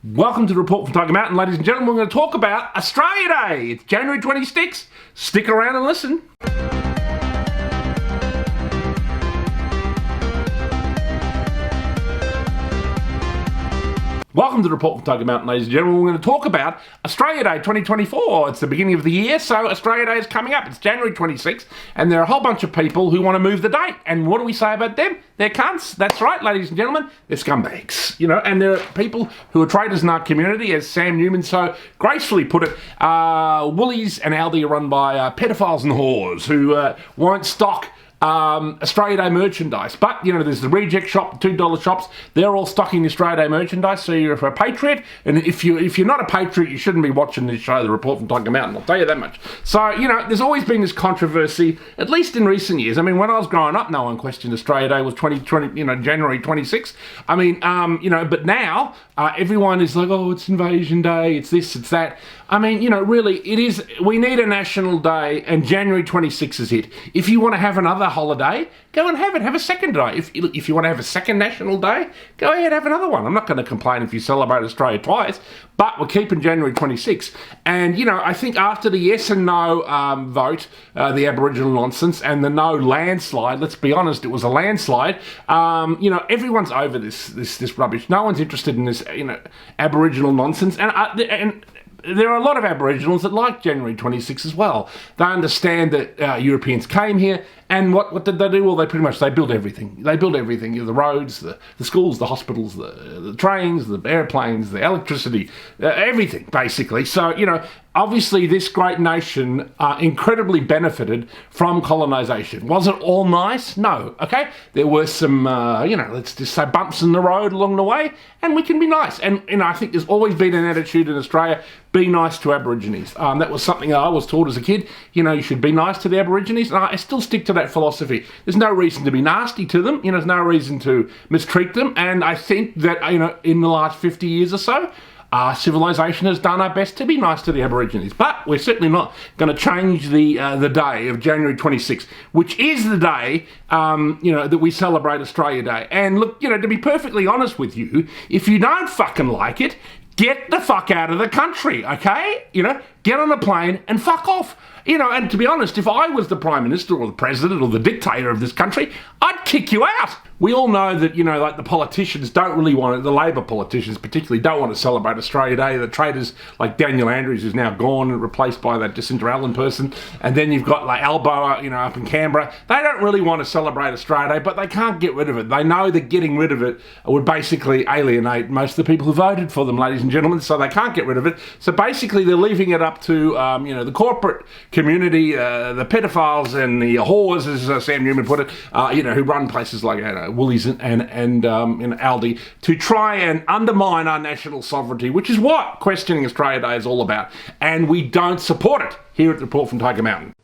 Welcome to the report from Tiger Mountain, ladies and gentlemen. We're going to talk about Australia Day. It's January 26th. Stick around and listen. Welcome to the report from Tiger Mountain, ladies and gentlemen. We're going to talk about Australia Day 2024. It's the beginning of the year, so Australia Day is coming up. It's January 26th, and there are a whole bunch of people who want to move the date. And what do we say about them? They're cunts. That's right, ladies and gentlemen. They're scumbags. And there are people who are traitors in our community, as Sam Newman so gracefully put it. Woolies and Aldi are run by pedophiles and whores who won't stock Australia Day merchandise. But, there's the reject shop, the $2 shops. They're all stocking Australia Day merchandise. So you're a patriot. And if you're not a patriot, you shouldn't be watching this show, The Report from Tiger Mountain. I'll tell you that much. So, there's always been this controversy, at least in recent years. I mean, when I was growing up, no one questioned Australia Day was January 26th. But now everyone is like, oh, it's Invasion Day. It's this, it's that. I mean, really, it is. We need a national day, and January 26th is it. If you want to have another holiday, go and have it. Have a second day. If you want to have a second national day, go ahead, have another one. I'm not going to complain if you celebrate Australia twice, but we're keeping January 26th. And, I think after the yes and no vote, the Aboriginal nonsense, and the no landslide, let's be honest, it was a landslide, everyone's over this rubbish. No one's interested in this, Aboriginal nonsense. And there are a lot of Aboriginals that like January 26 as well. They understand that Europeans came here, and what did they do? Well, they built everything. They built everything. The roads, the schools, the hospitals, the trains, the airplanes, the electricity, everything, basically. So, obviously this great nation incredibly benefited from colonisation. Was it all nice? No, okay? There were some, let's just say bumps in the road along the way, and we can be nice. And, I think there's always been an attitude in Australia, be nice to Aborigines. That was something I was taught as a kid. You should be nice to the Aborigines, and I still stick to that philosophy. There's no reason to be nasty to them. There's no reason to mistreat them. And I think that, in the last 50 years or so, civilization has done our best to be nice to the Aborigines. But we're certainly not going to change the day of January 26th, which is the day, that we celebrate Australia Day. And look, to be perfectly honest with you, if you don't fucking like it, get the fuck out of the country, okay? Get on a plane and fuck off. And to be honest, if I was the Prime Minister or the President or the dictator of this country, I'd kick you out. We all know that, like the politicians don't really want it, the Labor politicians particularly don't want to celebrate Australia Day. The traitors like Daniel Andrews, who's now gone and replaced by that Jacinta Allen person. And then you've got like Albo, up in Canberra. They don't really want to celebrate Australia Day, but they can't get rid of it. They know that getting rid of it would basically alienate most of the people who voted for them, ladies and gentlemen, so they can't get rid of it. So basically they're leaving it up to, the corporate community, the pedophiles and the whores, as Sam Newman put it, who run places like Woolies and Aldi, to try and undermine our national sovereignty, which is what questioning Australia Day is all about. And we don't support it here at the Report from Tiger Mountain.